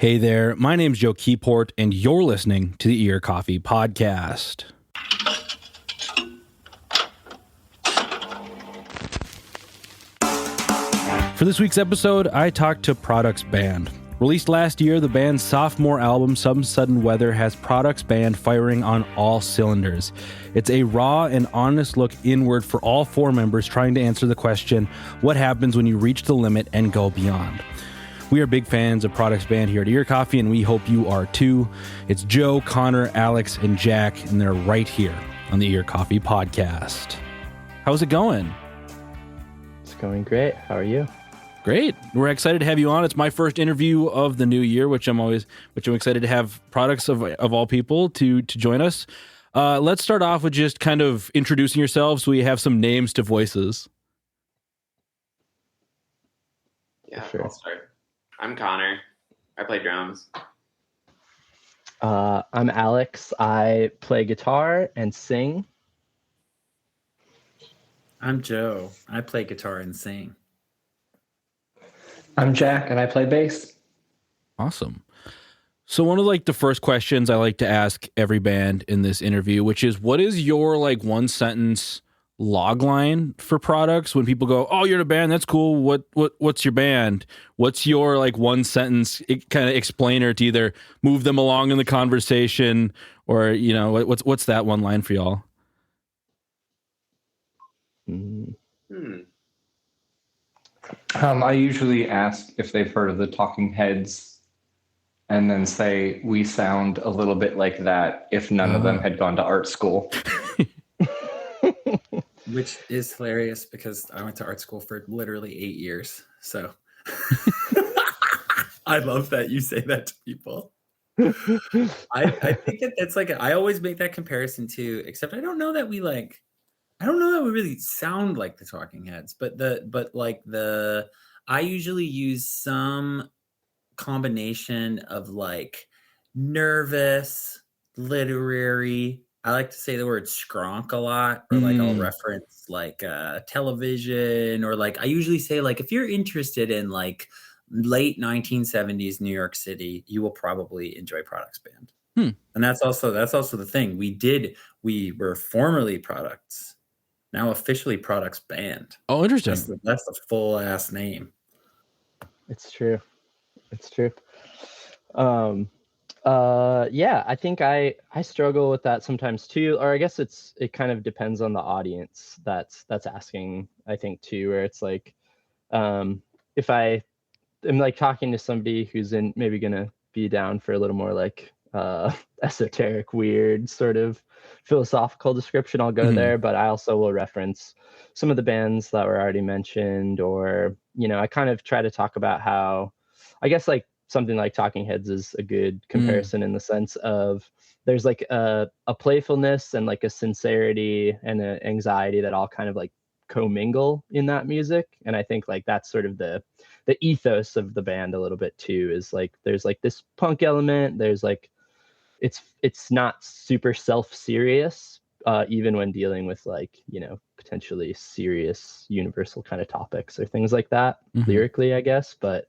Hey there, my name's Joe Keyport, and you're listening to the Ear Coffee Podcast. For this week's episode, I talked to Products Band. Released last year, the band's sophomore album, Some Sudden Weather, has Products Band firing on all cylinders. It's a raw and honest look inward for all four members trying to answer the question, what happens when you reach the limit and go beyond? We are big fans of Products Band here at Ear Coffee, and we hope you are too. It's Joe, Connor, Alex, and Jack, and they're right here on the Ear Coffee Podcast. How's it going? It's going great. How are you? Great. We're excited to have you on. It's my first interview of the new year, which I'm excited to have Products of all people to join us. Let's start off with just kind of introducing yourselves so we have some names to voices. Yeah, Sure. I'll start. I'm Connor. I play drums. I'm Alex. I play guitar and sing. I'm Joe. I play guitar and sing. I'm Jack, and I play bass. Awesome. So one of the first questions I like to ask every band in this interview, which is, what is your one sentence log line for Products when people go, oh, you're in a band, that's cool, what's your band? What's your one sentence kind of explainer to either move them along in the conversation, or what's that one line for y'all? I usually ask if they've heard of the Talking Heads, and then say we sound a little bit like that if none of them had gone to art school. Which is hilarious because I went to art school for literally 8 years. So I love that you say that to people. I think that's I always make that comparison too, except I don't know that we really sound like the Talking Heads, I usually use some combination of nervous, literary. I like to say the word skronk a lot, or I'll reference television, or I usually say if you're interested in late 1970s New York City, you will probably enjoy Products Band. And that's also the thing. We were formerly Products, now officially Products Band. Oh, interesting. That's the full ass name. It's true. Yeah, I think I struggle with that sometimes too, or I guess it kind of depends on the audience that's asking, I think too, where it's if I am talking to somebody who's maybe gonna be down for a little more esoteric, weird sort of philosophical description, I'll go there, but I also will reference some of the bands that were already mentioned, or I kind of try to talk about how, I guess something like Talking Heads is a good comparison in the sense of there's a playfulness and a sincerity and an anxiety that all kind of commingle in that music. And I think that's sort of the ethos of the band a little bit too, is there's this punk element, there's it's not super self-serious, even when dealing with potentially serious universal kind of topics or things like that, lyrically, I guess. But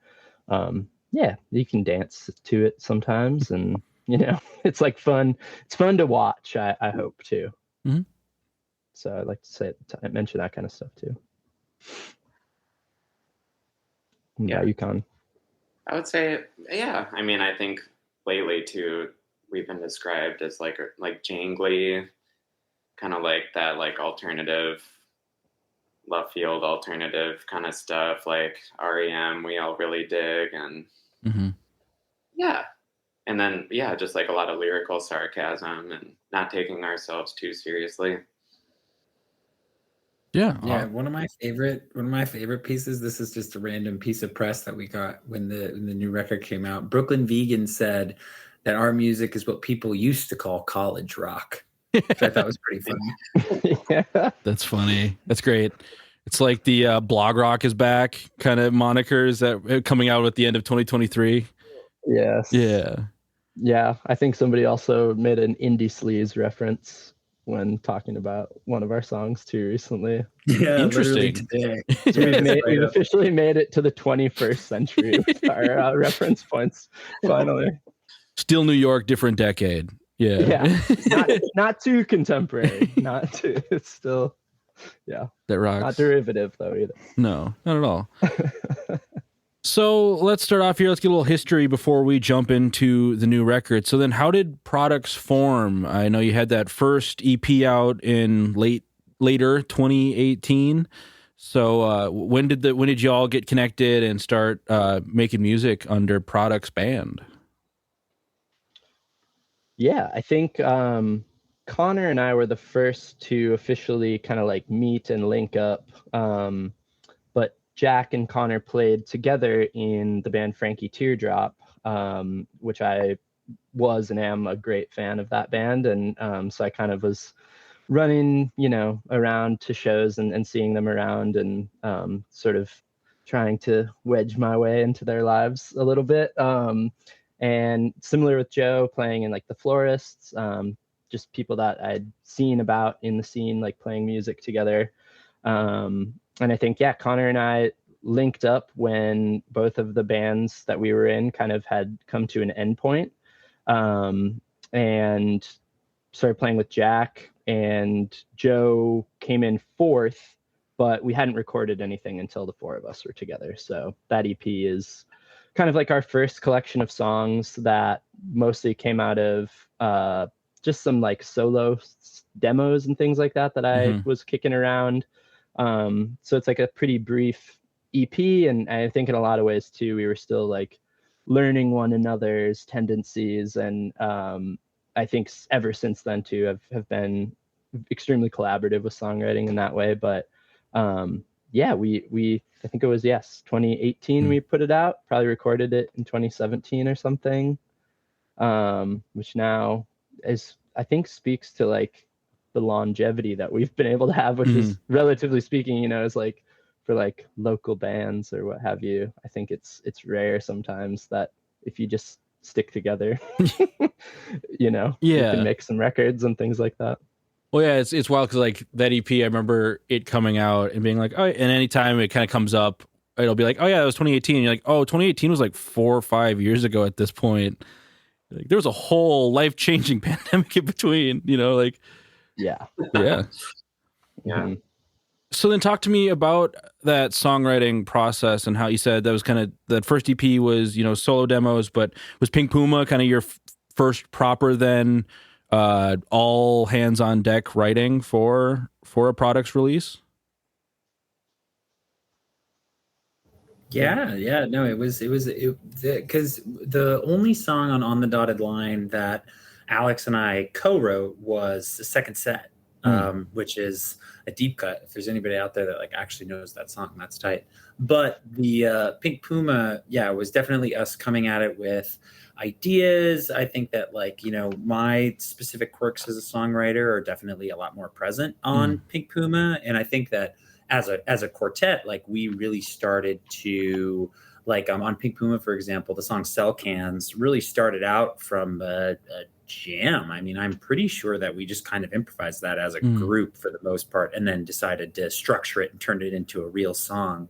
yeah, you can dance to it sometimes, and it's fun. It's fun to watch. I hope too. So I'd like to mention that kind of stuff too. Yeah, UConn. I would say, yeah. I mean, I think lately too, we've been described as jangly, kind of that alternative, left field alternative kind of stuff, REM. We all really dig, and yeah, and then just a lot of lyrical sarcasm and not taking ourselves too seriously. Yeah. One of my favorite pieces. This is just a random piece of press that we got when the new record came out. Brooklyn Vegan said that our music is what people used to call college rock, which I thought was pretty funny. Yeah. That's funny. That's great. It's the blog rock is back kind of monikers that coming out at the end of 2023. Yes. Yeah. Yeah. I think somebody also made an Indie Sleaze reference when talking about one of our songs too recently. Yeah, literally Interesting. today. So we've officially made it to the 21st century with our reference points. Finally, Still New York, different decade. yeah, not too contemporary. Not too. It's still, yeah, That rocks. not derivative though either. No, not at all. So let's start off here. Let's get a little history before we jump into the new record. So then how did Products form? I know you had that first EP out in later 2018. So when did you all get connected and start making music under Products Band? Yeah, I think Connor and I were the first to officially kind of like meet and link up. But Jack and Connor played together in the band Frankie Teardrop, which I was and am a great fan of that band. And so I kind of was running, around to shows and seeing them around and sort of trying to wedge my way into their lives a little bit. And similar with Joe, playing in like the Florists, just people that I'd seen about in the scene, like playing music together. And I think, Connor and I linked up when both of the bands that we were in kind of had come to an end point, and started playing with Jack, and Joe came in fourth, but we hadn't recorded anything until the four of us were together. So that EP is kind of like our first collection of songs that mostly came out of just some like solo demos and things like that I was kicking around. So it's like a pretty brief EP, and I think in a lot of ways too, we were still like learning one another's tendencies, and I think ever since then too have been extremely collaborative with songwriting in that way. But we I think it was 2018 we put it out, probably recorded it in 2017 or something, which now is, I think, speaks to like the longevity that we've been able to have, which is relatively speaking, is like for like local bands or what have you. I think it's rare sometimes that if you just stick together, you can make some records and things like that. Well, yeah, it's wild because like that EP, I remember it coming out and being like, oh, and anytime it kind of comes up, it'll be like, oh yeah, it was 2018. And you're like, oh, 2018 was like 4 or 5 years ago at this point. Like there was a whole life-changing pandemic in between, like. Yeah. Yeah. So then talk to me about that songwriting process and how you said that was kind of, that first EP was, solo demos, but was Pink Puma kind of your first proper then all hands on deck writing for a Products release? Yeah. No, it was because the only song on the Dotted Line that Alex and I co-wrote was the Second Set, which is a deep cut. If there's anybody out there that like actually knows that song, that's tight. But the Pink Puma, was definitely us coming at it with ideas. I think that like, my specific quirks as a songwriter are definitely a lot more present on Pink Puma. And I think that as a quartet, like we really started to like on Pink Puma, for example, the song Cell Cans really started out from a jam. I mean, I'm pretty sure that we just kind of improvised that as a group for the most part, and then decided to structure it and turn it into a real song.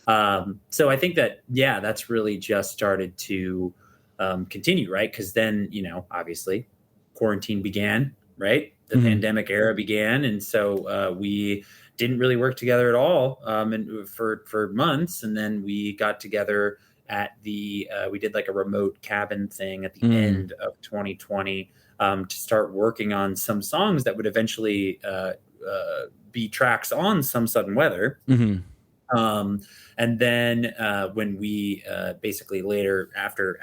So I think that, that's really just started to continue, right? Because then, obviously quarantine began, right? The pandemic era began. And so we didn't really work together at all and for months. And then we got together at we did like a remote cabin thing at the end of 2020 to start working on some songs that would eventually be tracks on Some Sudden Weather. And then when we basically later after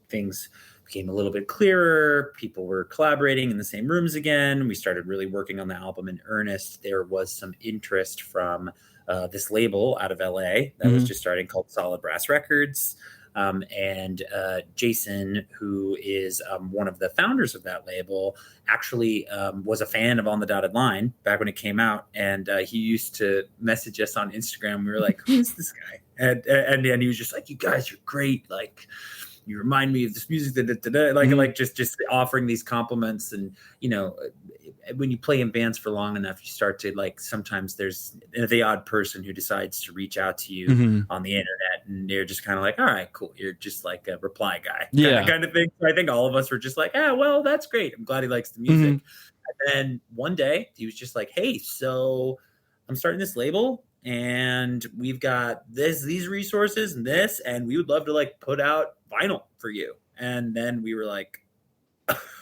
things became a little bit clearer, people were collaborating in the same rooms again, we started really working on the album in earnest. There was some interest from this label out of LA that was just starting called Solid Brass Records. And Jason, who is one of the founders of that label, actually was a fan of On the Dotted Line back when it came out. And he used to message us on Instagram. We were like, who is this guy? And he was just like, you guys are great. Like, you remind me of this music, like just offering these compliments. And, you know, when you play in bands for long enough, you start to like, sometimes there's the odd person who decides to reach out to you on the internet, and you're just kind of like, all right, cool. You're just like a reply guy kind of thing. So I think all of us were just like, well, that's great. I'm glad he likes the music. And then one day he was just like, hey, so I'm starting this label and we've got these resources and we would love to like put out vinyl for you. And then we were like,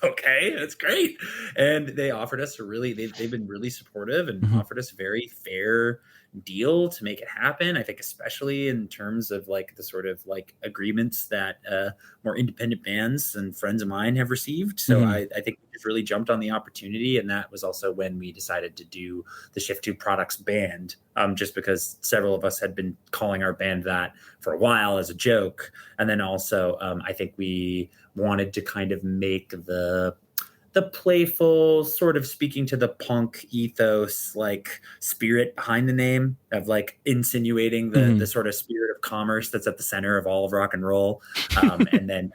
okay, that's great. And they offered us they've been really supportive and offered us a very fair deal to make it happen. I think especially in terms of like the sort of like agreements that more independent bands and friends of mine have received. So I think we just really jumped on the opportunity. And that was also when we decided to do the Shift 2 Products band, just because several of us had been calling our band that for a while as a joke. And then also I think we wanted to kind of make the playful, sort of speaking to the punk ethos, like spirit behind the name of like insinuating the sort of spirit of commerce that's at the center of all of rock and roll, and then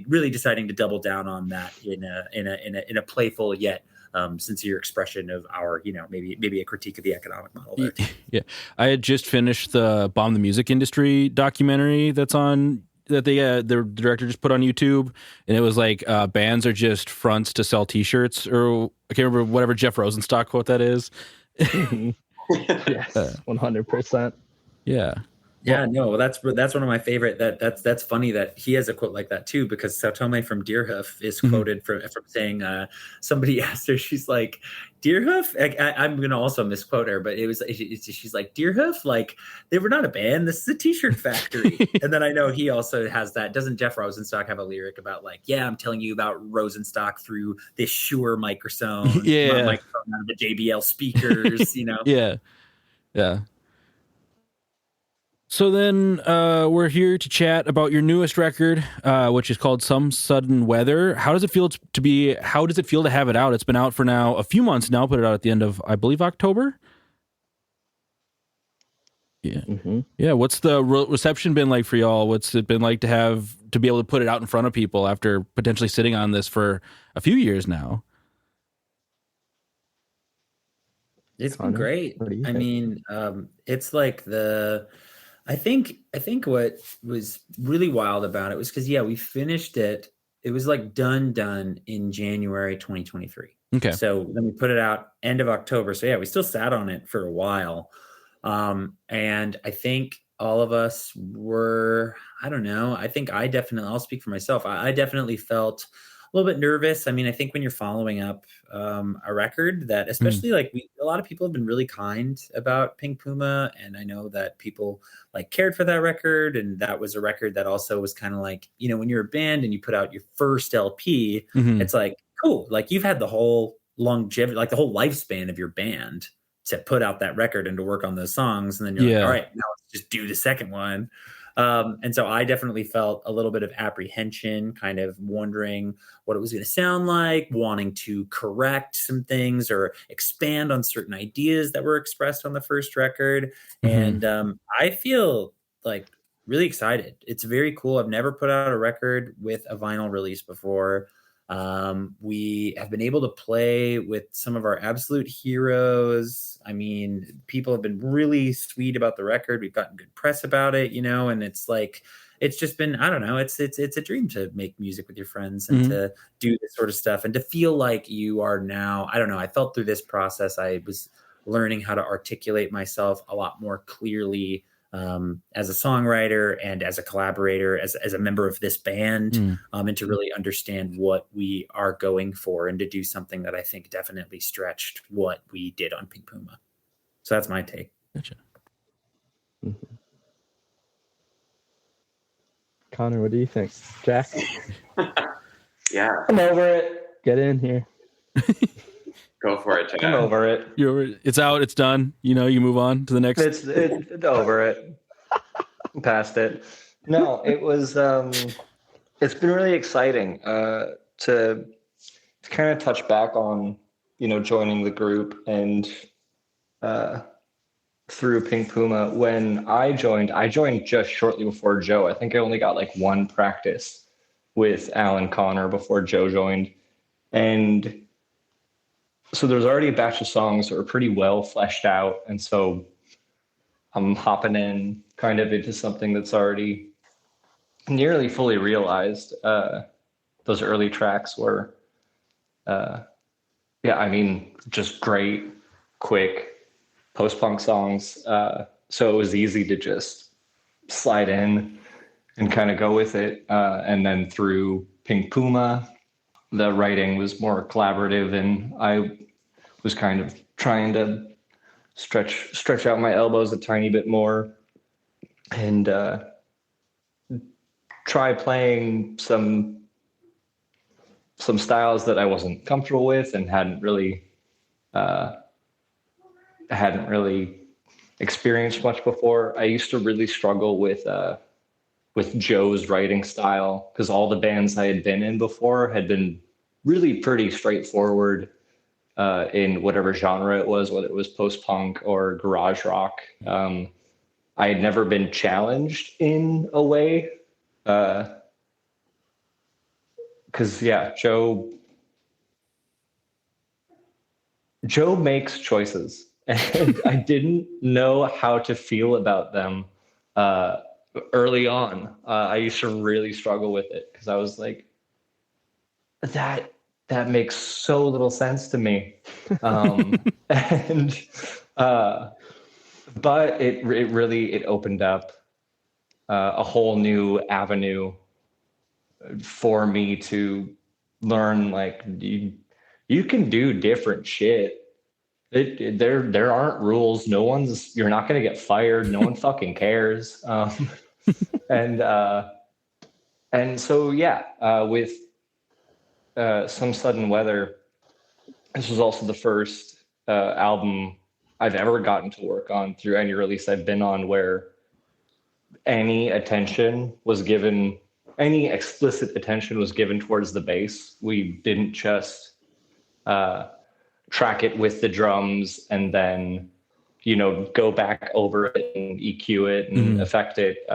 really deciding to double down on that in a playful yet sincere expression of our, you know, maybe a critique of the economic model there. Yeah, I had just finished the Bomb the Music Industry documentary that the director just put on YouTube, and it was like bands are just fronts to sell T-shirts, or I can't remember whatever Jeff Rosenstock quote that is. Yes, 100%. Yeah. Yeah, no, that's one of my favorite. That's funny that he has a quote like that too, because Sautome from Deerhoof is quoted from saying, somebody asked her, she's like, Deerhoof? I'm gonna also misquote her, but she's like, Deerhoof, like they were not a band, this is a T-shirt factory. And then I know he also has that. Doesn't Jeff Rosenstock have a lyric about like, yeah, I'm telling you about Rosenstock through this Shure microphone, microphone out of the JBL speakers, you know? Yeah. So then we're here to chat about your newest record, which is called Some Sudden Weather. How does it feel to have it out? It's been out for now a few months now. Put it out at the end of, I believe, October. Yeah. Yeah. What's the reception been like for y'all? What's it been like to be able to put it out in front of people after potentially sitting on this for a few years now? It's been great. I mean, it's like I think what was really wild about it was because, we finished it. It was like done in January 2023. Okay. So then we put it out end of October. So we still sat on it for a while. And I think all of us were, I don't know, I'll speak for myself. I definitely felt a little bit nervous. I mean, I think when you're following up a record that, especially a lot of people have been really kind about Pink Puma, and I know that people like cared for that record, and that was a record that also was kind of like, you know, when you're a band and you put out your first LP, it's like, cool, like you've had the whole longevity, like the whole lifespan of your band to put out that record and to work on those songs, and then you're like, all right, now let's just do the second one. And so I definitely felt a little bit of apprehension, kind of wondering what it was going to sound like, wanting to correct some things or expand on certain ideas that were expressed on the first record. And I feel like really excited. It's very cool. I've never put out a record with a vinyl release before. We have been able to play with some of our absolute heroes. I mean, people have been really sweet about the record. We've gotten good press about it, you know, and it's like, it's just been, I don't know, it's a dream to make music with your friends and to do this sort of stuff and to feel like you are now, I don't know, I felt through this process, I was learning how to articulate myself a lot more clearly as a songwriter and as a collaborator, as a member of this band, and to really understand what we are going for and to do something that I think definitely stretched what we did on Pink Puma. So that's my take. Gotcha. Connor, what do you think? Jack? Yeah. I'm over it. Get in here. Go for it, Jack. I'm over it. It's out. It's done. You know, you move on to the next. It's over it. I'm past it. No, it was. It's been really exciting to kind of touch back on, you know, joining the group and through Pink Puma. When I joined just shortly before Joe. I think I only got like one practice with Alan Connor before Joe joined. And so there's already a batch of songs that were pretty well fleshed out. And so I'm hopping in kind of into something that's already nearly fully realized. Those early tracks were, just great, quick post-punk songs. So it was easy to just slide in and kind of go with it. And then through Pink Puma, the writing was more collaborative, and I was kind of trying to stretch out my elbows a tiny bit more and try playing some styles that I wasn't comfortable with and hadn't really experienced much before. I used to really struggle with Joe's writing style, because all the bands I had been in before had been really pretty straightforward in whatever genre it was, whether it was post-punk or garage rock. I had never been challenged in a way, because Joe makes choices, and I didn't know how to feel about them early on. I used to really struggle with it, because I was like, that makes so little sense to me. But it really opened up a whole new avenue for me to learn, like, you can do different shit. There aren't rules. You're not going to get fired. No one fucking cares. And so, with Some Sudden Weather, this was also the first album I've ever gotten to work on through any release I've been on where any explicit attention was given towards the bass. We didn't just track it with the drums and then, go back over it and EQ it and affect it.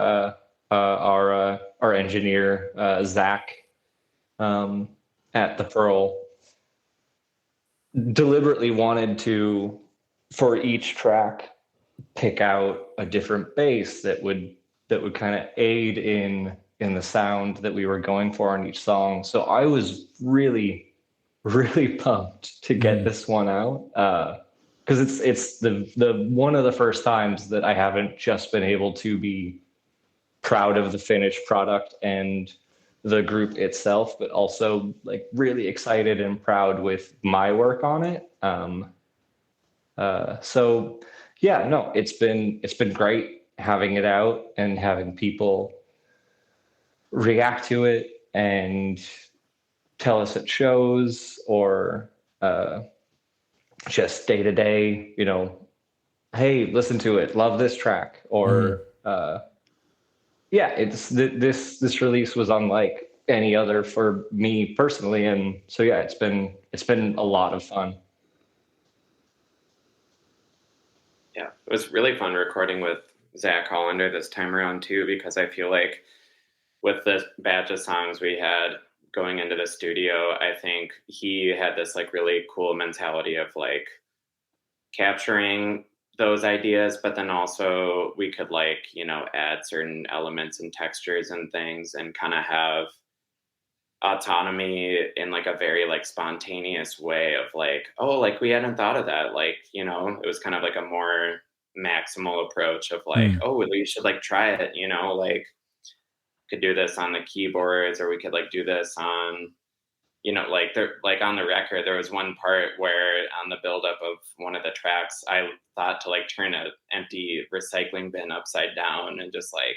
Our engineer, Zach, at the Pearl, deliberately wanted to, for each track, pick out a different bass that would kind of aid in the sound that we were going for on each song. So I was really, really pumped to get this one out, because it's the one of the first times that I haven't just been able to be proud of the finished product and the group itself, but also like really excited and proud with my work on it. It's been great having it out and having people react to it and tell us at shows or just day to day, hey, listen to it, love this track, or this release was unlike any other for me personally, and so it's been a lot of fun. Yeah, it was really fun recording with Zach Hollander this time around too, because I feel like with this batch of songs we had going into the studio, I think he had this like really cool mentality of like capturing those ideas, but then also we could add certain elements and textures and things and kind of have autonomy in like a very like spontaneous way of like, oh, like we hadn't thought of that. Like, it was kind of like a more maximal approach of like, oh, we should like try it, like could do this on the keyboards, or we could like do this on, like on the record, there was one part where on the buildup of one of the tracks, I thought to like turn an empty recycling bin upside down and just like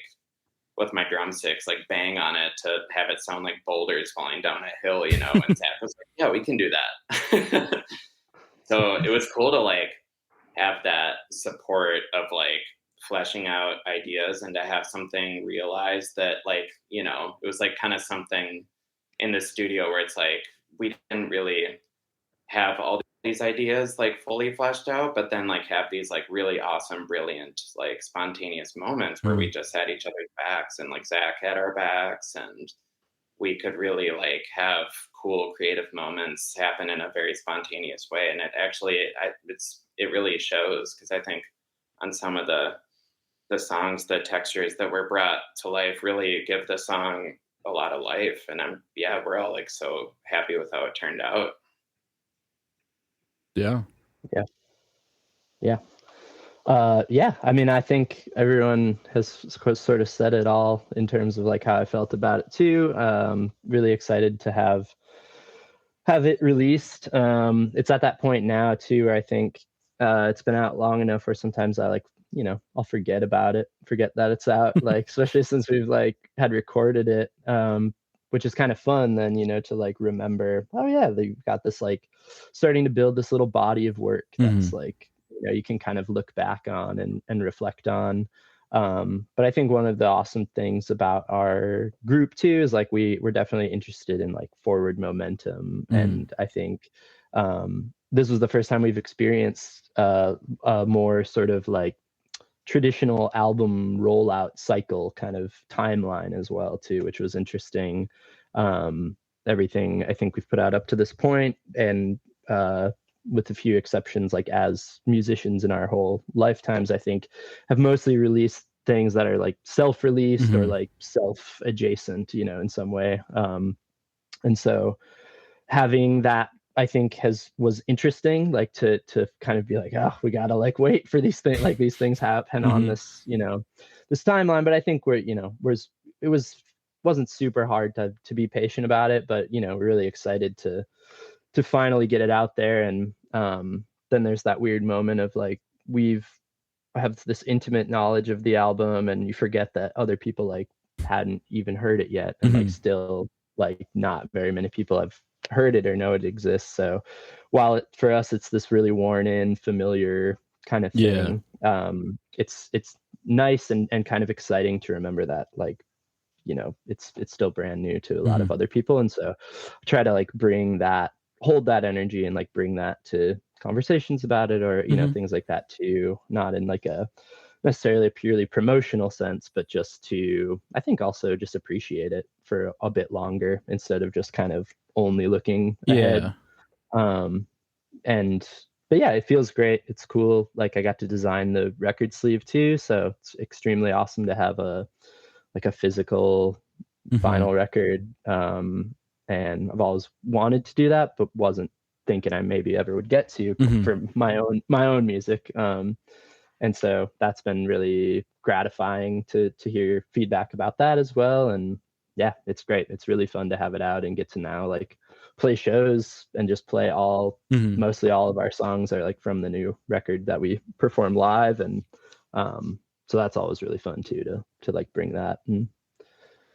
with my drumsticks, like bang on it to have it sound like boulders falling down a hill, and Zach was like, yeah, we can do that. So it was cool to like have that support of like fleshing out ideas and to have something realized that like, it was like kind of something in the studio where it's like, we didn't really have all these ideas like fully fleshed out, but then like have these like really awesome, brilliant, like spontaneous moments where we just had each other's backs, and like Zach had our backs, and we could really like have cool creative moments happen in a very spontaneous way. And it actually, it really shows, because I think on some of the songs, the textures that were brought to life really give the song a lot of life. And we're all like so happy with how it turned out. Yeah. I mean, I think everyone has sort of said it all in terms of like how I felt about it too. Really excited to have it released. It's at that point now too, where I think it's been out long enough where sometimes I like, I'll forget about it, forget that it's out, like, especially since we've like had recorded it, which is kind of fun then, to like remember, oh yeah, they've got this like starting to build this little body of work that's like, you can kind of look back on and reflect on. But I think one of the awesome things about our group too is like we're definitely interested in like forward momentum. And I think this was the first time we've experienced a more sort of like traditional album rollout cycle kind of timeline as well too, which was interesting. Everything I think we've put out up to this point, and with a few exceptions, like as musicians in our whole lifetimes, I think have mostly released things that are like self-released or like self-adjacent, in some way. And so having that, I think was interesting, like to kind of be like, oh, we gotta like wait for these things, like these things happen on this, this timeline. But I think it wasn't super hard to be patient about it, but we're really excited to finally get it out there. And then there's that weird moment of like I have this intimate knowledge of the album, and you forget that other people like hadn't even heard it yet, and like still like not very many people have heard it or know it exists. So while for us it's this really worn in familiar kind of thing, it's nice and kind of exciting to remember that like it's still brand new to a lot of other people. And so I try to like hold that energy and like bring that to conversations about it, or things like that too, not in like a necessarily a purely promotional sense, but just to, I think, also just appreciate it for a bit longer instead of just kind of only looking ahead. But yeah, it feels great. It's cool. Like I got to design the record sleeve too, so it's extremely awesome to have a physical vinyl record. And I've always wanted to do that, but wasn't thinking I maybe ever would get to for my own music. And so that's been really gratifying to hear your feedback about that as well. And yeah, it's great. It's really fun to have it out and get to now like play shows and just play mostly all of our songs are like from the new record that we perform live. And so that's always really fun too, to like bring that and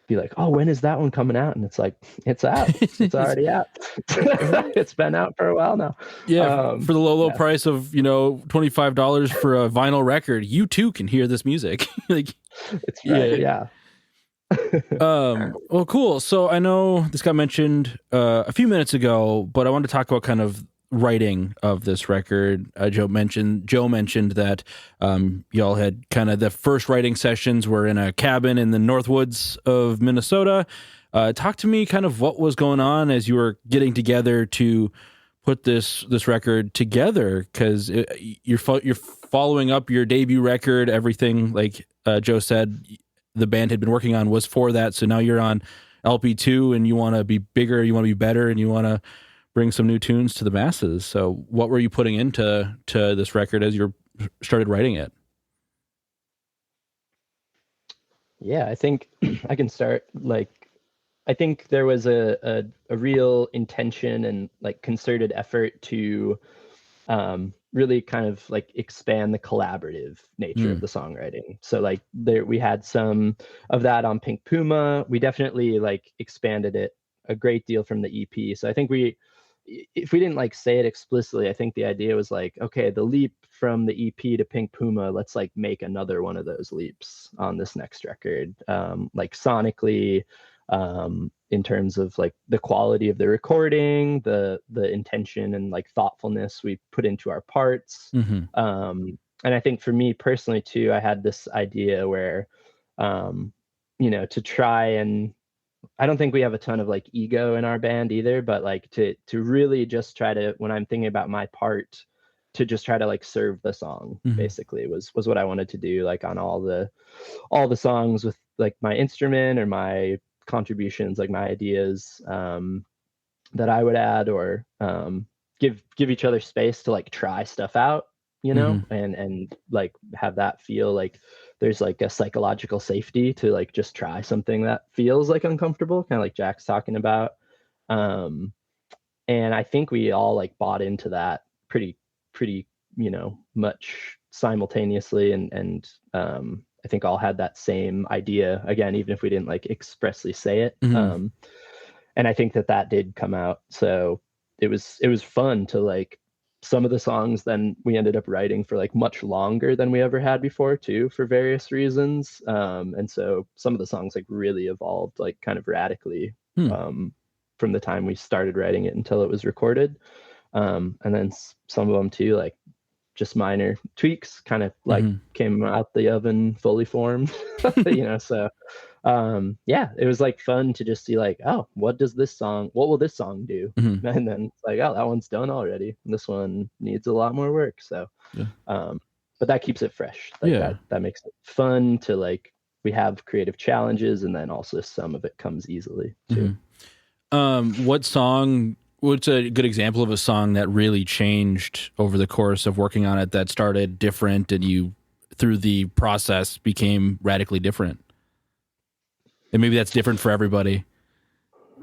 be like, oh, when is that one coming out? And it's like, it's out. It's already out. It's been out for a while now. Yeah, for the low price of $25 for a vinyl record, you too can hear this music. Like, it's right. Yeah. Well, cool. So I know this got mentioned a few minutes ago, but I wanted to talk about kind of writing of this record. Joe mentioned that y'all had kind of the first writing sessions were in a cabin in the Northwoods of Minnesota. Talk to me kind of what was going on as you were getting together to put this record together, because you're following up your debut record. Everything, like Joe said, the band had been working on was for that. So now you're on LP2 and you want to be bigger, you want to be better, and you want to bring some new tunes to the masses. So what were you putting into this record as you started writing it? Yeah, I think I can start. Like, I think there was a real intention and like concerted effort to really kind of like expand the collaborative nature of the songwriting. So like we had some of that on Pink Puma. We definitely like expanded it a great deal from the EP. So I think if we didn't like say it explicitly, I think the idea was like, okay, the leap from the EP to Pink Puma, let's like make another one of those leaps on this next record. Like sonically, in terms of like the quality of the recording, the intention and like thoughtfulness we put into our parts. And I think for me personally too, I had this idea where, to try and I don't think we have a ton of like ego in our band either, but like to really just try to, when I'm thinking about my part, to just try to like serve the song basically was what I wanted to do, like on all the songs with like my instrument or my contributions, like my ideas that I would add, or give each other space to like try stuff out, you know, and like have that feel like there's like a psychological safety to like just try something that feels like uncomfortable, kind of like Jack's talking about. And I think we all like bought into that pretty, you know, much simultaneously. And I think all had that same idea, again, even if we didn't like expressly say it. And I think that did come out. So it was fun to like, some of the songs then we ended up writing for like much longer than we ever had before too, for various reasons. And so some of the songs like really evolved like kind of radically from the time we started writing it until it was recorded. And then some of them too, like just minor tweaks, kind of like came out the oven fully formed, you know. So yeah, it was like fun to just see like, oh, what will this song do? And then it's like, oh, that one's done already, and this one needs a lot more work. So but that keeps it fresh, like that makes it fun to like, we have creative challenges, and then also some of it comes easily too. What's a good example of a song that really changed over the course of working on it, that started different and you through the process became radically different? And maybe that's different for everybody.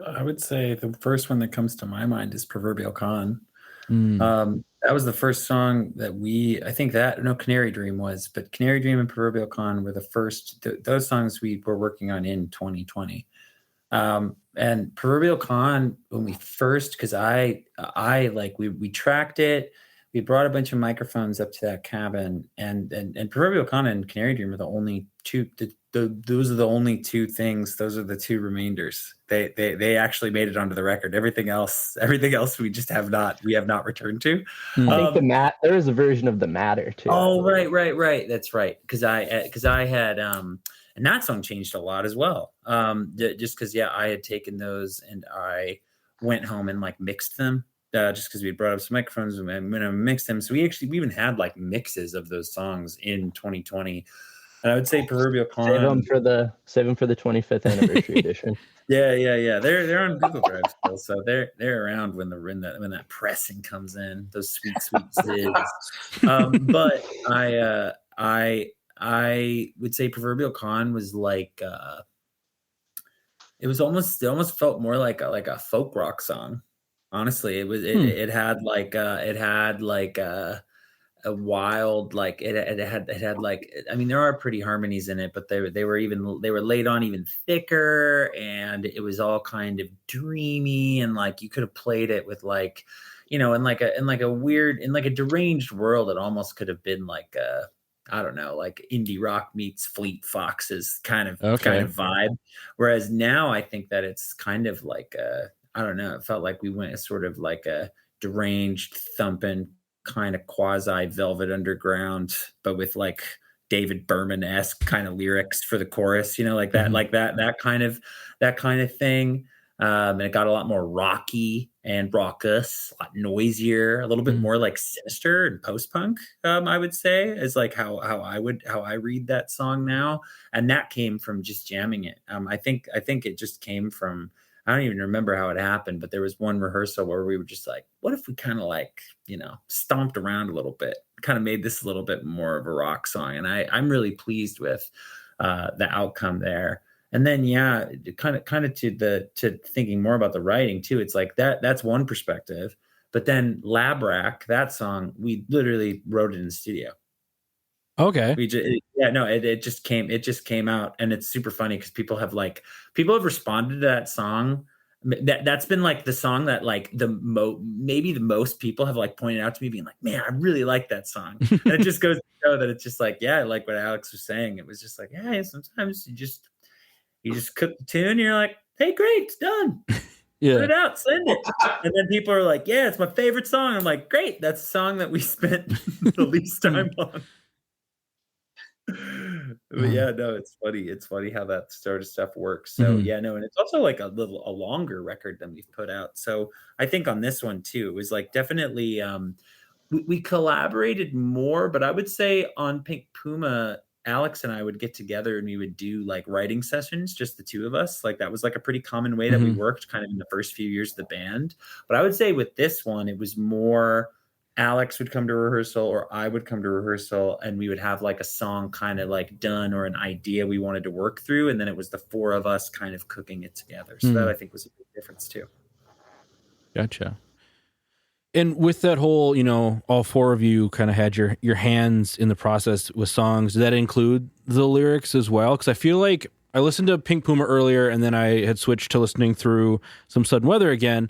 I would say the first one that comes to my mind is Proverbial Con. That was the first song that Canary Dream was, but Canary Dream and Proverbial Con were the first, those songs we were working on in 2020. And Proverbial Con, when we first, because I like, we tracked it, we brought a bunch of microphones up to that cabin, and Proverbial Con and Canary Dream are the only two. Those are the only two things. Those are the two remainders. They actually made it onto the record. Everything else we have not returned to. I think there is a version of The Matter too. Oh, right. That's right. Because I had and that song changed a lot as well. Just because I had taken those and I went home and like mixed them. Just because we had brought up some microphones and mixed them. So we even had like mixes of those songs in 2020. And I would say Proverbial Con. Save them for the 25th anniversary edition. Yeah. They're on Google Drive still, so they're around when that pressing comes in. Those sweet zids. But I would say Proverbial Con was like it almost felt more like a folk rock song. Honestly, it had a wild, like it had like, I mean, there are pretty harmonies in it, but they were laid on even thicker, and it was all kind of dreamy, and like you could have played it with like, you know, in like a deranged world. It almost could have been like I don't know, like indie rock meets Fleet Foxes kind of vibe. Whereas now I think that it's kind of like I don't know, it felt like we went sort of like a deranged thumping kind of quasi Velvet Underground, but with like David Berman-esque kind of lyrics for the chorus, you know, like that, that kind of thing. And it got a lot more rocky and raucous, a lot noisier, a little bit more like sinister and post-punk. I would say is like how I read that song now, and that came from just jamming it. I think it just came from, I don't even remember how it happened, but there was one rehearsal where we were just like, what if we kind of like, you know, stomped around a little bit, kind of made this a little bit more of a rock song. And I'm really pleased with the outcome there. And then, kind of to thinking more about the writing too. It's like that's one perspective, but then Lab Rack, that song, we literally wrote it in the studio. Okay. It just came out, and it's super funny because people have responded to that song. That's been like the song that like maybe the most people have like pointed out to me, being like, man, I really like that song. And it just goes to show that it's just like, like what Alex was saying. It was just like, sometimes you just cook the tune and you're like, hey, great, it's done. Put it out, send it. And then people are like, yeah, it's my favorite song. I'm like, great, that's a song that we spent the least time on. But yeah, no, it's funny. It's funny how that sort of stuff works. So yeah, no, and it's also like a longer record than we've put out. So I think on this one too, it was like definitely we collaborated more, but I would say on Pink Puma, Alex and I would get together and we would do like writing sessions, just the two of us. Like that was like a pretty common way that we worked kind of in the first few years of the band. But I would say with this one, it was more Alex would come to rehearsal or I would come to rehearsal and we would have like a song kind of like done or an idea we wanted to work through. And then it was the four of us kind of cooking it together. So that I think was a big difference too. Gotcha. And with that whole, you know, all four of you kind of had your hands in the process with songs. Does that include the lyrics as well? Because I feel like I listened to Pink Puma earlier and then I had switched to listening through Some Sudden Weather again.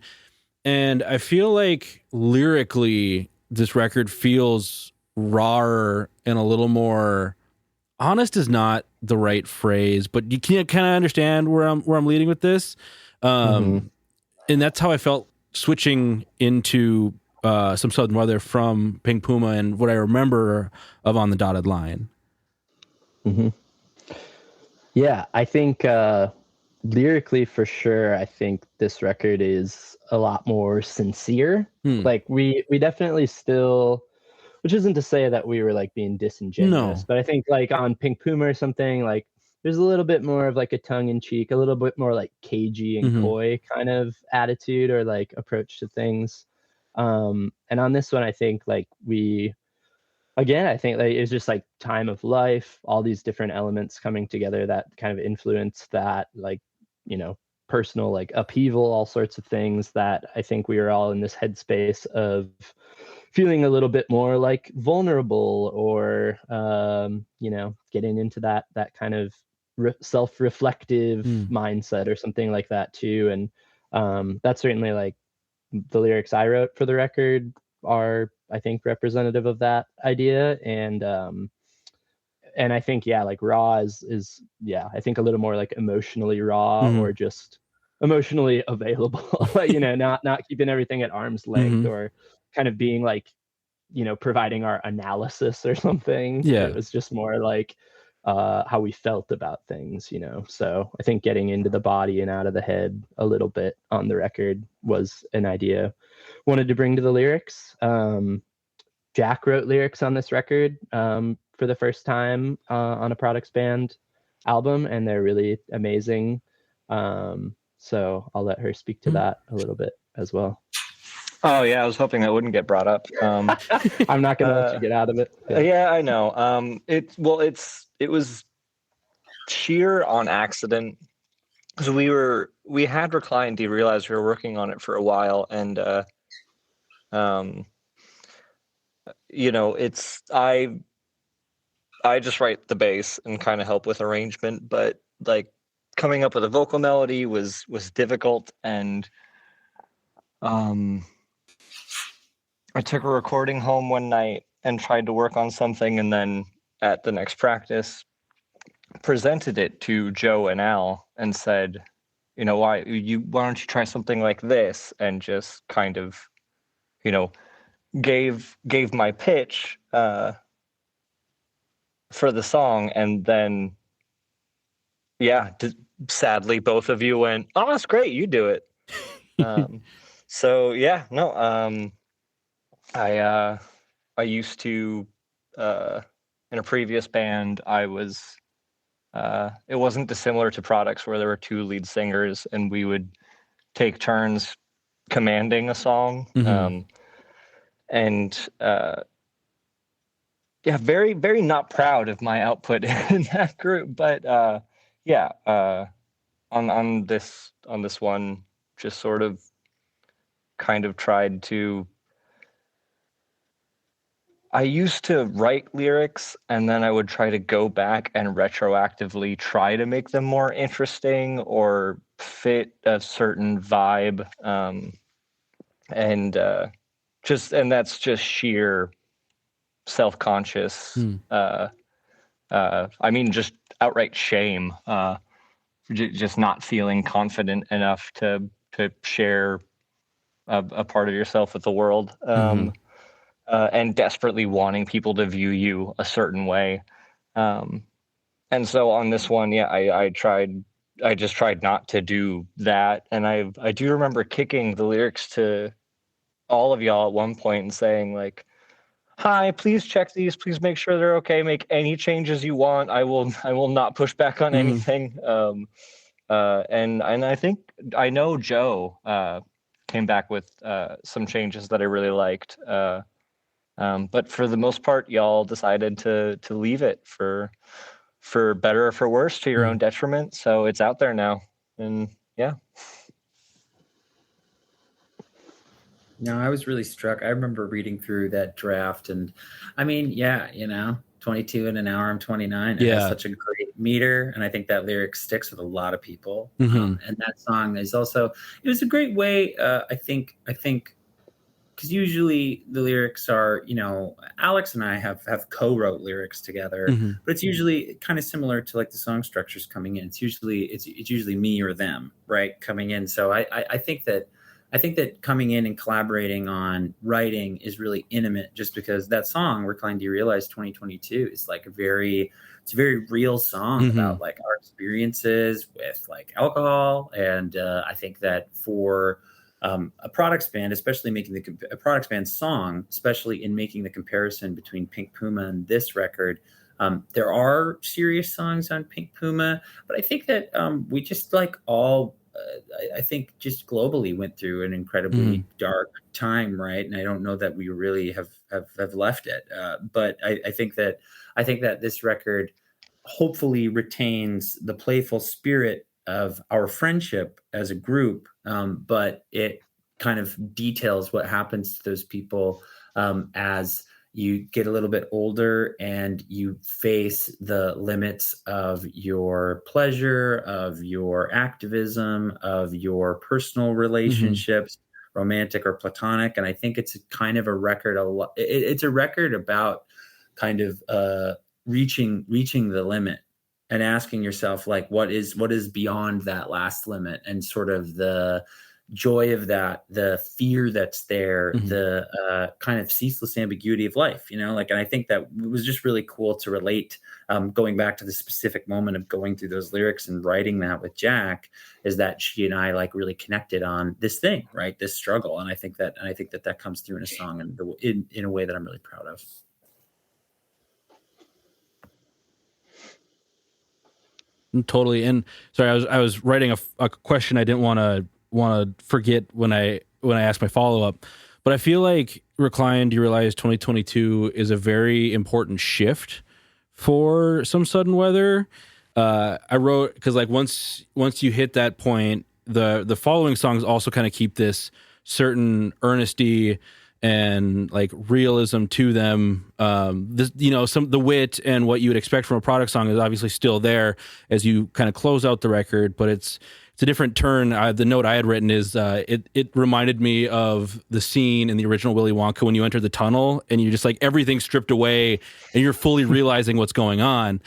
And I feel like lyrically, this record feels rawer and a little more honest is not the right phrase, but you can kind of understand where I'm leading with this. And that's how I felt switching into Some Sudden Weather from Pink Puma and what I remember of On the Dotted Line. Yeah, I think lyrically for sure, I think this record is a lot more sincere. Like we definitely still, which isn't to say that we were like being disingenuous, but I think like on Pink Puma or something, like there's a little bit more of like a tongue in cheek, a little bit more like cagey and coy kind of attitude or like approach to things. And on this one, I think like I think like it's just like time of life, all these different elements coming together that kind of influence that, like, you know, personal like upheaval, all sorts of things that I think we are all in this headspace of feeling a little bit more like vulnerable or, you know, getting into that kind of self-reflective mindset or something like that too. And that's certainly like the lyrics I wrote for the record are, I think, representative of that idea. And I think, yeah, like raw is I think a little more like emotionally raw or just emotionally available, you know, not keeping everything at arm's length or kind of being like, you know, providing our analysis or something. Yeah. It was just more like how we felt about things, you know. So I think getting into the body and out of the head a little bit on the record was an idea wanted to bring to the lyrics. Jack wrote lyrics on this record for the first time on a Products Band album, and they're really amazing. So I'll let her speak to that a little bit as well. Oh yeah, I was hoping that wouldn't get brought up. I'm not gonna let you get out of it. Yeah, I know. It was sheer on accident because we had Recline Derealized. We were working on it for a while, and you know, I just write the bass and kind of help with arrangement, but like coming up with a vocal melody was difficult, and I took a recording home one night and tried to work on something, and then at the next practice presented it to Joe and Al and said, you know, why don't you try something like this, and just kind of, you know, gave my pitch for the song, and then sadly both of you went, oh, that's great, you do it. So yeah, no, I used to in a previous band, I was it wasn't dissimilar to Products, where there were two lead singers and we would take turns commanding a song. Very, very not proud of my output in that group, but on this one, just sort of kind of tried to. I used to write lyrics, and then I would try to go back and retroactively try to make them more interesting or fit a certain vibe, and that's just sheer self-conscious. I mean, just outright shame, just not feeling confident enough to share a part of yourself with the world. And desperately wanting people to view you a certain way. And so on this one, yeah, I just tried not to do that. And I do remember kicking the lyrics to all of y'all at one point and saying like, hi, please check these, please make sure they're okay, make any changes you want. I will not push back on anything. And I think I know Joe came back with some changes that I really liked. But for the most part, y'all decided to leave it for better or for worse, to your own detriment. So it's out there now. And yeah. No, I was really struck. I remember reading through that draft, and I mean, yeah, 22 in an hour, I'm 29. It has such a great meter, and I think that lyric sticks with a lot of people. And that song is also, it was a great way, I think, because usually the lyrics are, Alex and I have co-wrote lyrics together, but it's usually kind of similar to like the song structures coming in. It's usually me or them, right, coming in. So I think that coming in and collaborating on writing is really intimate, just because that song, Recline, Do You Realize 2022, is like it's a very real song about like our experiences with like alcohol. And I think that for a Products band, especially making a Products band song, especially in making the comparison between Pink Puma and this record, there are serious songs on Pink Puma, but I think that we just like all, I think just globally went through an incredibly dark time, right? And I don't know that we really have left it, but I think that this record hopefully retains the playful spirit of our friendship as a group, but it kind of details what happens to those people as you get a little bit older and you face the limits of your pleasure, of your activism, of your personal relationships, romantic or platonic. And I think it's kind of a record. It's a record about kind of reaching the limit and asking yourself, like, what is beyond that last limit, and sort of the joy of that, the fear that's there, the kind of ceaseless ambiguity of life, and I think that it was just really cool to relate, going back to the specific moment of going through those lyrics and writing that with Jack, is that she and I like really connected on this thing, right? This struggle. And I think that comes through in a song and in a way that I'm really proud of. Totally. And sorry, I was writing a question I didn't want to forget when I asked my follow-up, but I feel like Recline, Do You Realize 2022 is a very important shift for Some Sudden Weather. I wrote, because like once you hit that point, the following songs also kind of keep this certain earnesty and like realism to them. The wit and what you would expect from a Product song is obviously still there as you kind of close out the record, but it's a different turn. The note I had written is it reminded me of the scene in the original Willy Wonka when you enter the tunnel and you just like everything's stripped away and you're fully realizing what's going on.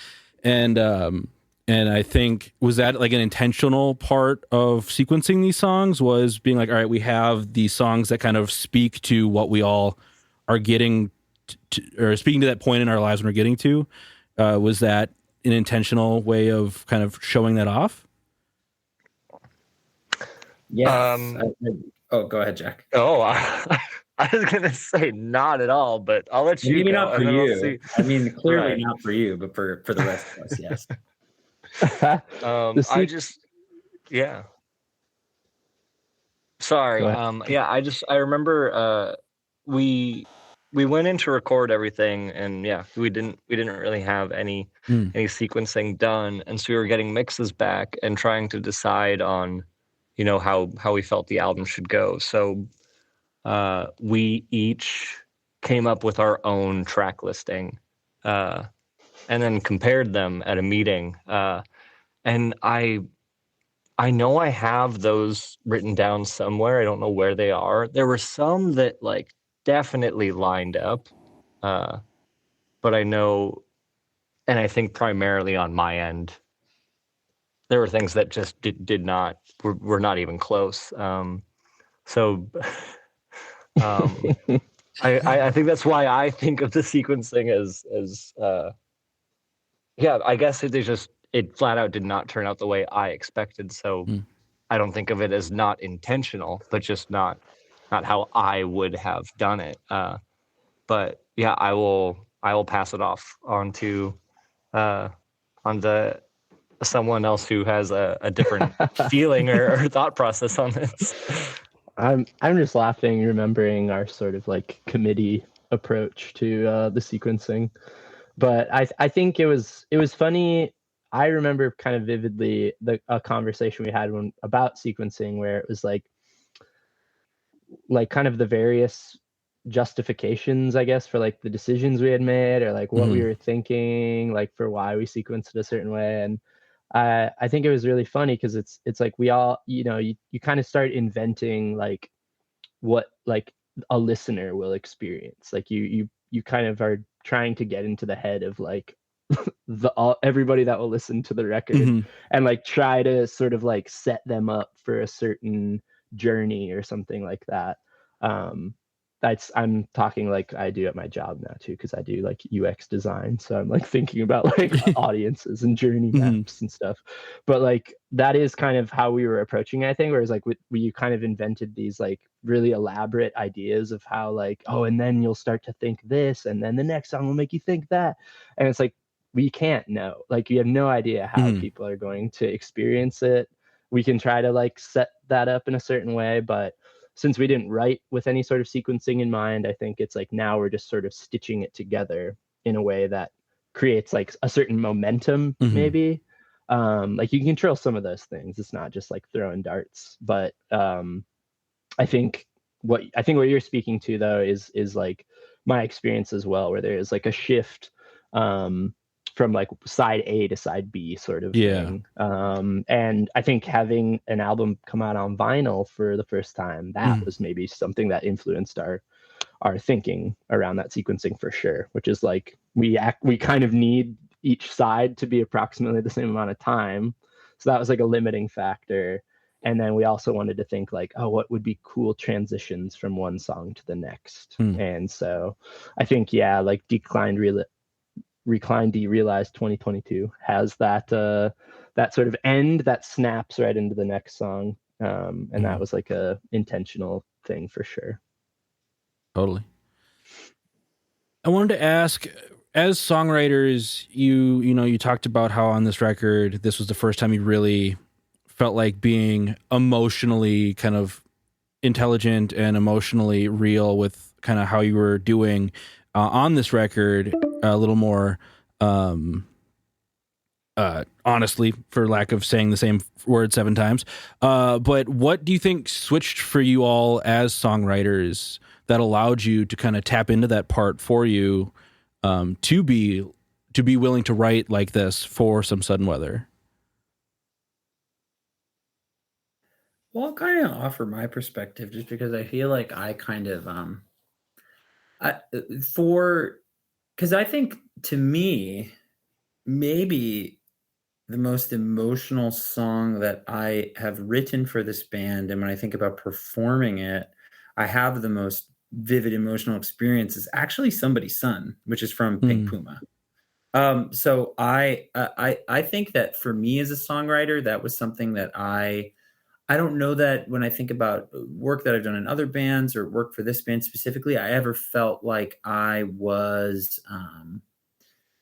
And I think, was that like an intentional part of sequencing these songs, was being like, all right, we have these songs that kind of speak to what we all are getting to, or speaking to that point in our lives when we're getting to. Was that an intentional way of kind of showing that off? Yes. Go ahead, Jack. I was going to say not at all, but I'll let you Maybe go. Not for you. I mean, clearly right. Not for you, but for the rest of us, yes. Sorry. I remember we went in to record everything, and we didn't really have any sequencing done, and so we were getting mixes back and trying to decide on how we felt the album should go. So we each came up with our own track listing, and then compared them at a meeting. And I know I have those written down somewhere. I don't know where they are. There were some that like definitely lined up, but I know, and I think primarily on my end, there were things that just did not, were not even close. I think that's why I think of the sequencing as yeah, I guess it flat out did not turn out the way I expected. So I don't think of it as not intentional, but just not how I would have done it. But yeah, I will pass it off onto someone else who has a different feeling or thought process on this. I'm just laughing, remembering our sort of like committee approach to the sequencing. But I think it was funny. I remember kind of vividly a conversation we had about sequencing, where it was like kind of the various justifications, I guess, for like the decisions we had made, or like what we were thinking, like for why we sequenced it a certain way. And I think it was really funny because it's like we all, you kind of start inventing like what like a listener will experience. Like you kind of are trying to get into the head of like everybody that will listen to the record, and like try to sort of like set them up for a certain journey or something like that. I'm talking like I do at my job now too, because I do like UX design, so I'm like thinking about like audiences and journey maps and stuff. But like that is kind of how we were approaching it, I think, whereas like we kind of invented these like really elaborate ideas of how like, oh, and then you'll start to think this, and then the next song will make you think that. And it's like we can't know, like you have no idea how people are going to experience it. We can try to like set that up in a certain way, but since we didn't write with any sort of sequencing in mind, I think it's like now we're just sort of stitching it together in a way that creates like a certain momentum, maybe. Like you can control some of those things. It's not just like throwing darts. But I think what you're speaking to though is like my experience as well, where there is like a shift from like side A to side B sort of thing. And I think having an album come out on vinyl for the first time, that was maybe something that influenced our thinking around that sequencing for sure, which is like we kind of need each side to be approximately the same amount of time. So that was like a limiting factor. And then we also wanted to think like, oh, what would be cool transitions from one song to the next? And so I think, yeah, like Recline Derealized 2022 has that sort of end that snaps right into the next song, and that was like a intentional thing for sure. Totally. I wanted to ask, as songwriters, you talked about how on this record this was the first time you really felt like being emotionally kind of intelligent and emotionally real with kind of how you were doing on this record, a little more honestly, for lack of saying the same word 7 times. But what do you think switched for you all as songwriters that allowed you to kind of tap into that part for you, to be willing to write like this for Some Sudden Weather? Well, I'll kind of offer my perspective just because I feel like I kind of because I think to me, maybe the most emotional song that I have written for this band, and when I think about performing it, I have the most vivid emotional experience is actually Somebody's Son, which is from Pink Puma. So I think that for me as a songwriter, that was something that I don't know that when I think about work that I've done in other bands or work for this band specifically, I ever felt like I was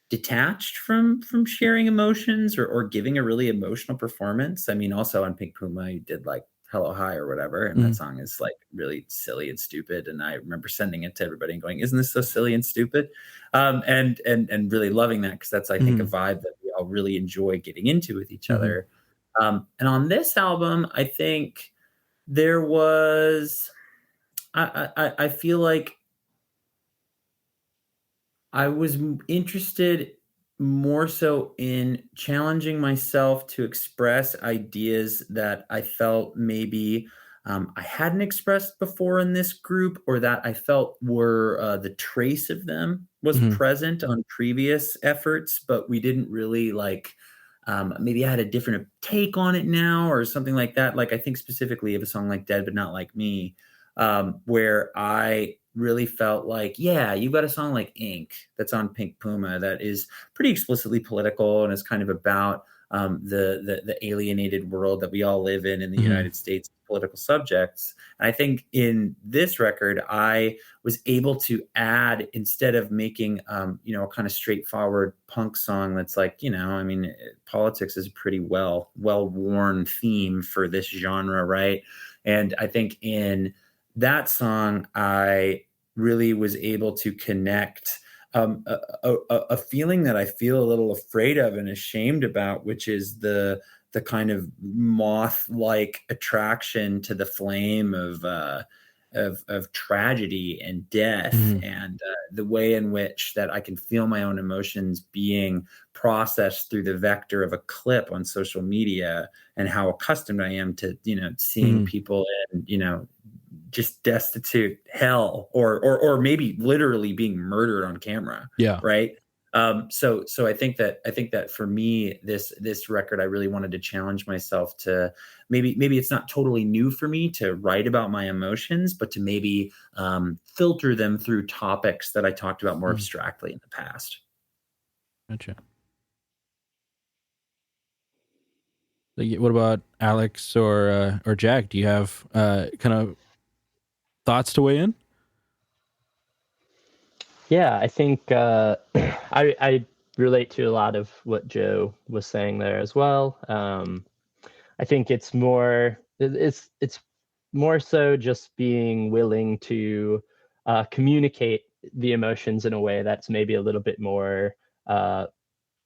detached from sharing emotions or giving a really emotional performance. I mean, also on Pink Puma, you did like Hello High or whatever, and that song is like really silly and stupid. And I remember sending it to everybody and going, "Isn't this so silly and stupid?" And really loving that, because that's, I think, a vibe that we all really enjoy getting into with each other. And on this album, I think there was, I feel like I was interested more so in challenging myself to express ideas that I felt maybe I hadn't expressed before in this group, or that I felt were the trace of them was present on previous efforts, but we didn't really like, maybe I had a different take on it now or something like that. Like I think specifically of a song like Dead But Not Like Me, where I really felt like, yeah, you've got a song like Ink that's on Pink Puma that is pretty explicitly political and is kind of about the alienated world that we all live in the United States, political subjects. And I think in this record, I was able to add, instead of making, a kind of straightforward punk song that's like, I mean, politics is a pretty well-worn theme for this genre, right? And I think in that song, I really was able to connect a feeling that I feel a little afraid of and ashamed about, which is the kind of moth-like attraction to the flame of tragedy and death, and the way in which that I can feel my own emotions being processed through the vector of a clip on social media, and how accustomed I am to seeing people in just destitute hell, or maybe literally being murdered on camera. Yeah. Right. So I think that for me, this record, I really wanted to challenge myself to maybe it's not totally new for me to write about my emotions, but to maybe filter them through topics that I talked about more abstractly in the past. Gotcha. What about Alex or Jack? Do you have kind of thoughts to weigh in? Yeah, I think I relate to a lot of what Joe was saying there as well. I think it's more so just being willing to communicate the emotions in a way that's maybe a little bit more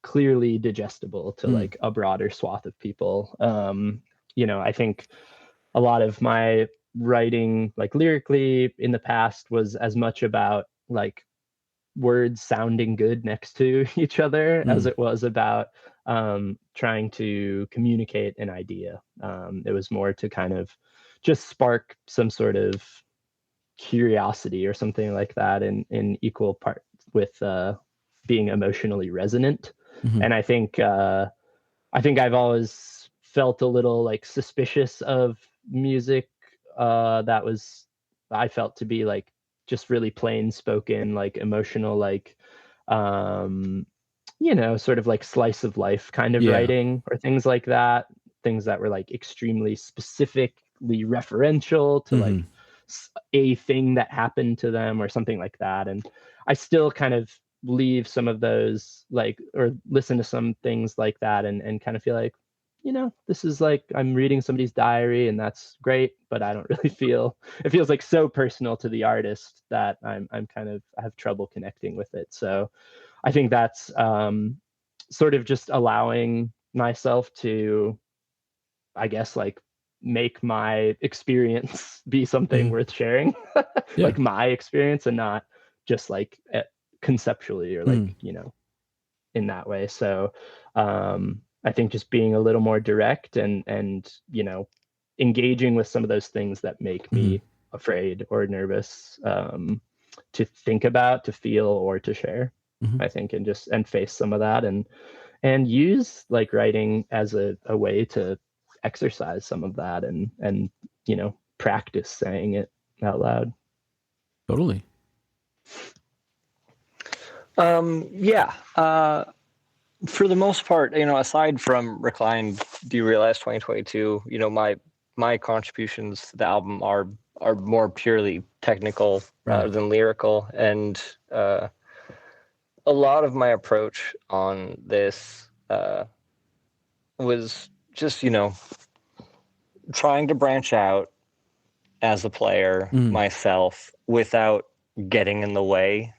clearly digestible to like a broader swath of people. I think a lot of my writing, like lyrically in the past, was as much about like words sounding good next to each other as it was about trying to communicate an idea. It was more to kind of just spark some sort of curiosity or something like that in equal part with being emotionally resonant. And I think I've always felt a little like suspicious of music that was, I felt to be like just really plain spoken, like emotional, like sort of like slice of life kind of writing, or things like that, things that were like extremely specifically referential to like a thing that happened to them or something like that. And I still kind of leave some of those, like, or listen to some things like that and kind of feel like, this is like I'm reading somebody's diary, and that's great, but I don't really feel, it feels like so personal to the artist that I'm kind of, I have trouble connecting with it. So I think that's sort of just allowing myself to, I guess, like make my experience be something worth sharing, like my experience, and not just like conceptually or like, in that way. So I think just being a little more direct and engaging with some of those things that make me afraid or nervous to think about, to feel, or to share, I think, and face some of that and use like writing as a way to exercise some of that and practice saying it out loud. Totally. For the most part, aside from Recline, Do You Realize 2022, my contributions to the album are more purely technical rather than lyrical. And a lot of my approach on this was just, trying to branch out as a player myself without getting in the way.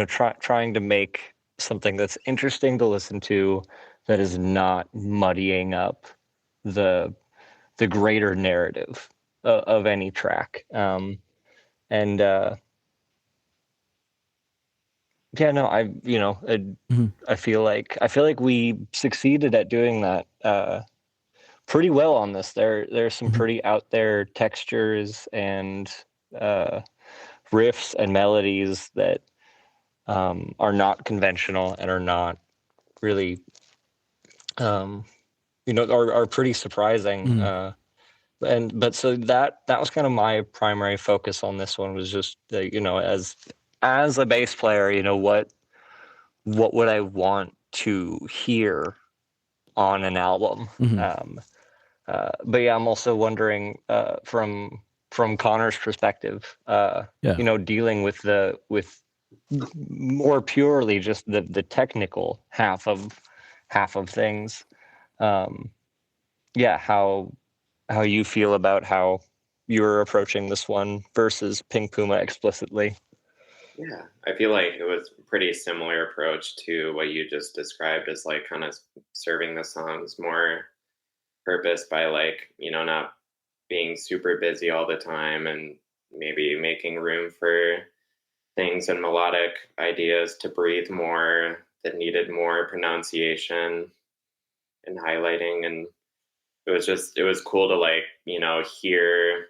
Trying to make something that's interesting to listen to, that is not muddying up the greater narrative of any track. I feel like we succeeded at doing that pretty well on this. There's some pretty out there textures and riffs and melodies that are not conventional and are not really, are pretty surprising. but so that was kind of my primary focus on this one, was just as a bass player, what would I want to hear on an album? But yeah, I'm also wondering from Connor's perspective, dealing with more purely just the technical half of things. How you feel about how you're approaching this one versus Pink Puma explicitly. Yeah, I feel like it was a pretty similar approach to what you just described, as like kind of serving the songs more purpose by like, not being super busy all the time, and maybe making room for things and melodic ideas to breathe more, that needed more pronunciation and highlighting. And it was cool to like, hear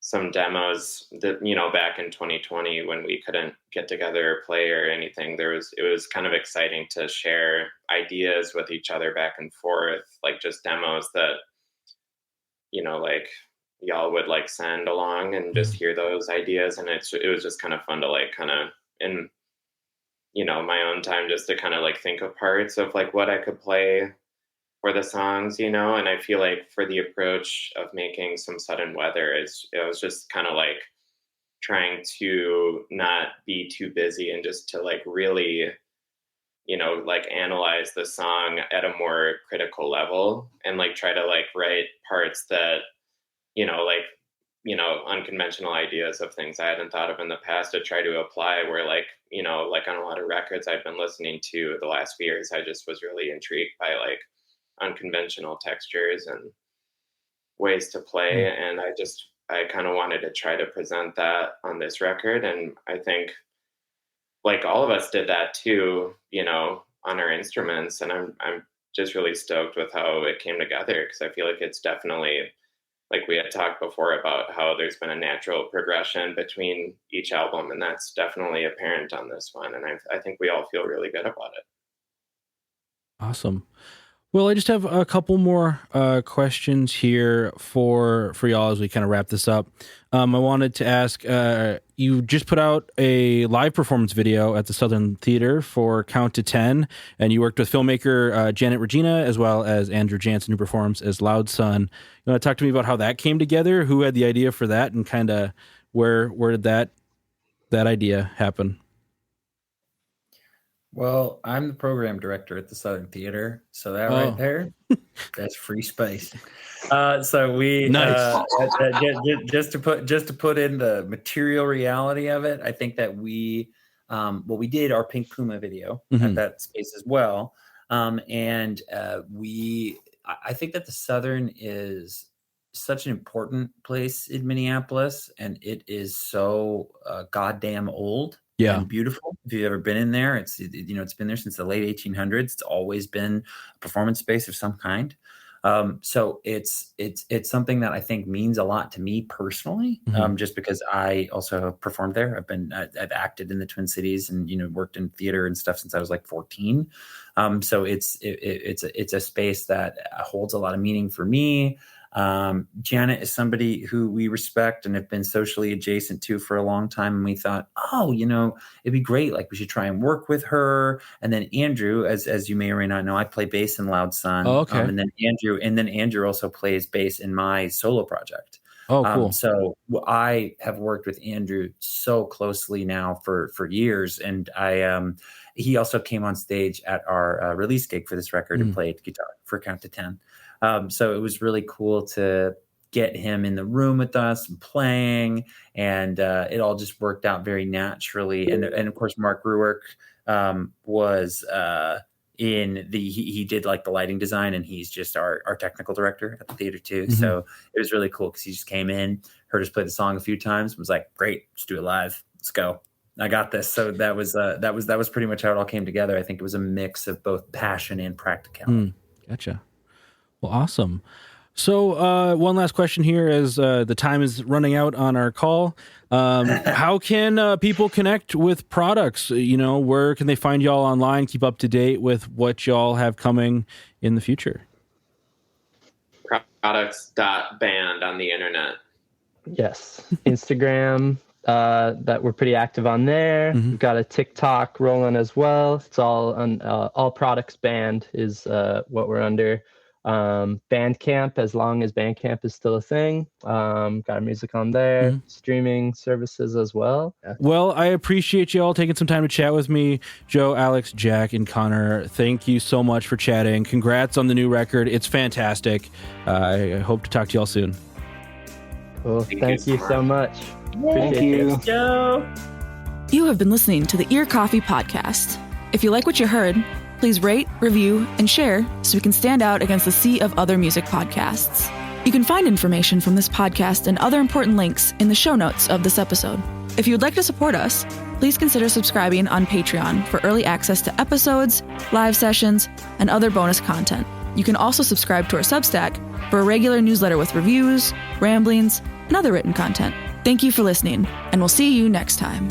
some demos that, back in 2020 when we couldn't get together or play or anything, it was kind of exciting to share ideas with each other back and forth, like just demos that, like y'all would like send along and just hear those ideas. And it was just kind of fun to like kind of in, my own time, just to kind of like think of parts of like what I could play for the songs, and I feel like for the approach of making Some Sudden Weather, it was just kind of like trying to not be too busy and just to like really, like analyze the song at a more critical level, and like try to like write parts that, unconventional ideas of things I hadn't thought of in the past to try to apply, where like, like on a lot of records I've been listening to the last few years, I just was really intrigued by like unconventional textures and ways to play. And I kind of wanted to try to present that on this record. And I think like all of us did that too, on our instruments. And I'm just really stoked with how it came together, because I feel like it's definitely, like we had talked before about how there's been a natural progression between each album, and that's definitely apparent on this one. And I think we all feel really good about it. Awesome. Well, I just have a couple more questions here for y'all as we kind of wrap this up. I wanted to ask, you just put out a live performance video at the Southern Theater for Count to 10, and you worked with filmmaker Janet Regina as well as Andrew Jansen, who performs as Loud Son. You want to talk to me about how that came together? Who had the idea for that, and kind of where did that idea happen? Well, I'm the program director at the Southern Theater, so that right there, that's free space. So we nice. Just to put in the material reality of it, I think that we did our Pink Puma video at that space as well, and I think that the Southern is such an important place in Minneapolis, and it is so goddamn old. Yeah, and beautiful. If you've ever been in there, it's been there since the late 1800s. It's always been a performance space of some kind. So it's something that I think means a lot to me personally, just because I also have performed there. I've acted in the Twin Cities and worked in theater and stuff since I was like 14. So it's a space that holds a lot of meaning for me. Janet is somebody who we respect and have been socially adjacent to for a long time. And we thought, it'd be great. Like we should try and work with her. And then Andrew, as you may or may not know, I play bass in Loud Son. Oh, okay. And then Andrew also plays bass in my solo project. Oh, cool. So I have worked with Andrew so closely now for years. And he also came on stage at our release gig for this record and played guitar for Count to 10. So it was really cool to get him in the room with us and playing, and it all just worked out very naturally. And of course, Mark Ruark was he did like the lighting design, and he's just our technical director at the theater too. So it was really cool because he just came in, heard us play the song a few times, was like, "Great, let's do it live. Let's go. I got this." So that was pretty much how it all came together. I think it was a mix of both passion and practicality. Gotcha. Well, awesome. So one last question here as the time is running out on our call. How can people connect with products? Where can they find y'all online, keep up to date with what y'all have coming in the future? products.band on the internet. Yes. Instagram, that we're pretty active on there. Mhm. We've got a TikTok rolling as well. It's all on All Products Band is what we're under. Bandcamp, as long as Bandcamp is still a thing. Got our music on there. Mhm. Streaming services as well. Yeah. Well, I appreciate you all taking some time to chat with me. Joe, Alex, Jack, and Connor, thank you so much for chatting. Congrats on the new record. It's fantastic. I hope to talk to you all soon. Cool. Thank you so much. Thank you. Joe. You have been listening to the Ear Coffee Podcast. If you like what you heard, please rate, review, and share so we can stand out against the sea of other music podcasts. You can find information from this podcast and other important links in the show notes of this episode. If you would like to support us, please consider subscribing on Patreon for early access to episodes, live sessions, and other bonus content. You can also subscribe to our Substack for a regular newsletter with reviews, ramblings, and other written content. Thank you for listening, and we'll see you next time.